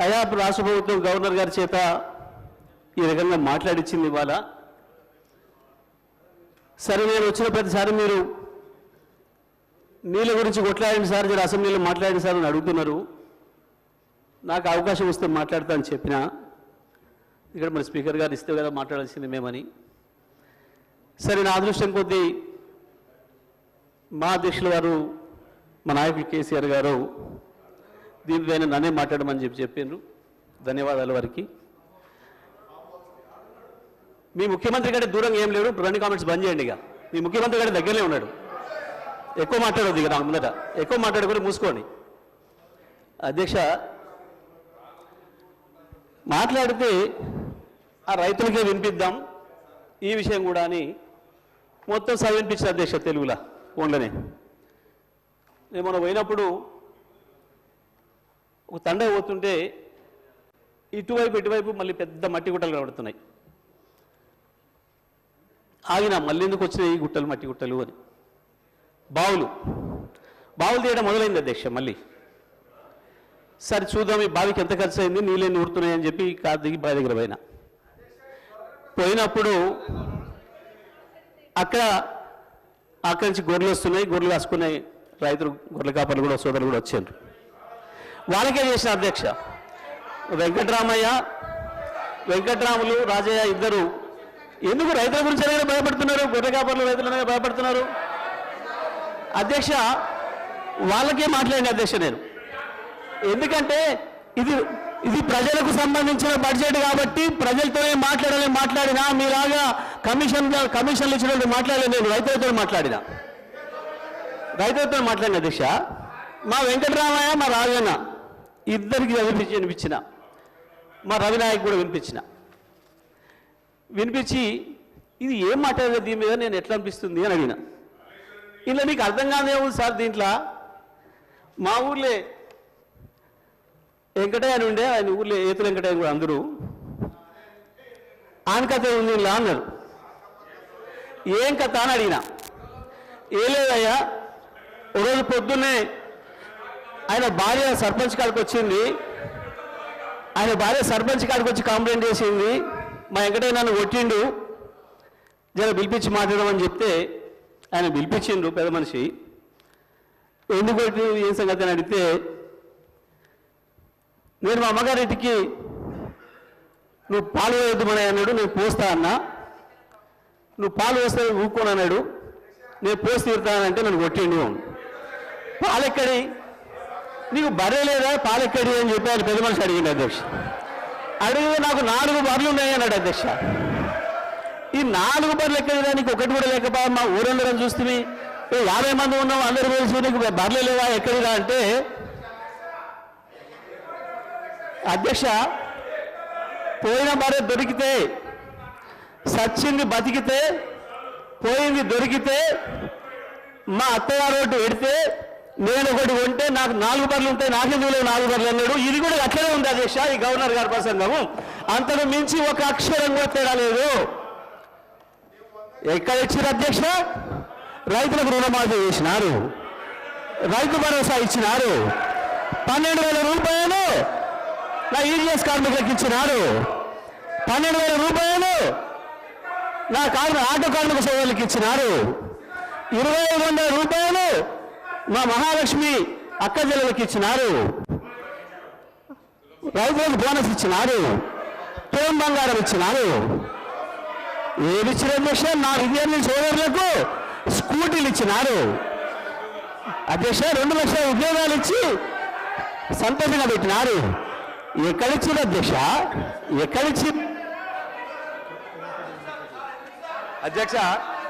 అయా రాష్ట్ర ప్రభుత్వం గవర్నర్ గారి చేత ఈ రకంగా మాట్లాడించింది ఇవాళ. సరే, నేను వచ్చిన ప్రతిసారి మీరు నీళ్ళ గురించి కొట్లాడిన సార్, జర అసెంబ్లీలో మాట్లాడిన సార్ అని అడుగుతున్నారు. నాకు అవకాశం వస్తే మాట్లాడతా అని చెప్పిన, ఇక్కడ మన స్పీకర్ గారు ఇస్తే కదా మాట్లాడాల్సింది మేమని. సరే, నా అదృష్టం కొద్దీ మా అధ్యక్షులు గారు, మా నాయకులు కేసీఆర్ గారు దీనిపైన నన్నే మాట్లాడమని చెప్పిండ్రు. ధన్యవాదాలు వారికి. మీ ముఖ్యమంత్రి కంటే దూరంగా ఏం లేడు. రెండు కామెంట్స్ బంద్ చేయండి. ఇక మీ ముఖ్యమంత్రి కంటే దగ్గరనే ఉన్నాడు. ఎక్కువ మాట్లాడొద్దు. ఇక నాకు ముందట ఎక్కువ మాట్లాడుకొని మూసుకోండి. అధ్యక్ష, మాట్లాడితే ఆ రైతులకే వినిపిద్దాం ఈ విషయం కూడా అని మొత్తం వినిపించిన అధ్యక్ష తెలుగులా ఫోన్లోనే. నేను మొన్న పోయినప్పుడు ఒక తండ పోతుంటే ఇటువైపు మళ్ళీ పెద్ద మట్టి గుట్టలు కనబడుతున్నాయి. ఆగిన మళ్ళీ ఎందుకు వచ్చినాయి ఈ గుట్టలు, మట్టి గుట్టలు అని. బావులు తీయడం మొదలైంది అధ్యక్ష. మళ్ళీ సరే చూద్దాం ఈ బావికి ఎంత ఖర్చు అయింది, నీళ్ళని ఊరుతున్నాయి అని చెప్పి కారు దిగి బావి దగ్గర పోయినప్పుడు అక్కడి నుంచి గొర్రెలు వస్తున్నాయి. గొర్రెలు కాసుకునే రైతులు, గొర్రెల కాపర్లు కూడా, సోదరులు కూడా వచ్చారు. వాళ్ళకే చేసిన అధ్యక్ష. వెంకట్రాములు, రాజయ్య ఇద్దరు ఎందుకు రైతుల గురించి అనేది భయపడుతున్నారు? గొర్రె కాపర్లు రైతులనే భయపడుతున్నారు అధ్యక్ష. వాళ్ళకే మాట్లాడిన అధ్యక్ష నేను. ఎందుకంటే ఇది ప్రజలకు సంబంధించిన బడ్జెట్ కాబట్టి ప్రజలతోనే మాట్లాడినా మీలాగా కమిషన్లు ఇచ్చినట్టు మాట్లాడలేదు. నేను రైతులతో మాట్లాడిన అధ్యక్ష. మా వెంకటరామయ్య, మా రాజన్న ఇద్దరికి వినిపించిన, మా రవినాయక్ కూడా వినిపించి ఇది ఏం మాట్లాడలేదు దీని మీద, నేను ఎట్లా అనిపిస్తుంది అని అడిగిన. ఇలా మీకు అర్థం కాదే ఉంది సార్. దీంట్లో మా ఊర్లే వెంకటయ్య అని ఉండే, ఆయన ఊర్లో ఏతుల వెంకటయ్య కూడా అందరూ ఆయన కథ ఉంది ఇలా అన్నారు. ఏం కథ అని అడిగిన. ఏ లేదయ్యా, ఒకరోజు పొద్దున్నే ఆయన భార్య సర్పంచ్ కాడికి వచ్చింది. ఆయన భార్య సర్పంచ్ కాడికి వచ్చి కంప్లైంట్ చేసింది, మా వెంకటయ్య నన్ను కొట్టిండు, జర పిలిపించి మాట్లాడమని చెప్తే ఆయన పిలిపించిండ్రు పెద్ద మనిషి. ఎందుకు కొట్టి ఏం సంగతి అని అడిగితే, నేను మా అమ్మగారింటికి నువ్వు పాలు వేయద్దుమని అన్నాడు. నేను పోస్తా అన్నా. నువ్వు పాలు వేస్తే ఊరుకోను అన్నాడు. నేను పోసి తీరుతానంటే నన్ను కొట్టిండు. పాలెక్కడి, నీకు బర్రె లేదా, పాలెక్కడి అని చెప్పి ఆయన పెద్ద మనిషి అడిగింది అధ్యక్ష. అడిగితే నాకు 4 బర్రెలు ఉన్నాయి అన్నాడు అధ్యక్ష. ఈ 4 బర్రెలు ఎక్కడిదా, నీకు ఒకటి కూడా లేకపోయా? మా ఊరందరం చూస్తే 50 మంది ఉన్నాం, అందరూ కలిసి నీకు బర్రెలు లేవా ఎక్కడిదా అంటే, అధ్యక్ష పోయిన బర్రె దొరికితే, సచ్చింది బతికితే, పోయింది దొరికితే, మా అత్తగారు ఒకటి పెడితే నేను ఒకటి కొంటే నాకు 4 బర్రెలు ఉంటాయి, నాకెందుకు లేవు 4 బర్రెలు అన్నాడు. ఇది కూడా అట్లనే ఉంది అధ్యక్ష ఈ గవర్నర్ గారి ప్రసంగము. అంతకు మించి ఒక అక్షరం కూడా తేడా లేదు. ఎక్కడ ఇచ్చారు అధ్యక్ష? రైతులకు రుణమాఫీ చేసినారు, రైతు భరోసా ఇచ్చినారు, 12,000 రూపాయలు నా ఈజీఎస్ కార్మికులకు ఇచ్చినారు, 12,000 రూపాయలు నా ఆటో కార్మిక సోదరులకు ఇచ్చినారు, 2,500 రూపాయలు మా మహాలక్ష్మి అక్క చెల్లెలకు ఇచ్చినారు, రైతులకు బోనస్ ఇచ్చినారు, తోం బంగారం ఇచ్చినారు. ఏది ఇచ్చిన అధ్యక్ష? నా విద్యార్థి సోదరులకు స్కూటీలు ఇచ్చినారు అధ్యక్ష. 2 లక్షల ఉద్యోగాలు ఇచ్చి సంతోషంగా పెట్టినారు. ఎక్కడిచ్చిన అధ్యక్ష? ఎక్కడిచ్చి అధ్యక్ష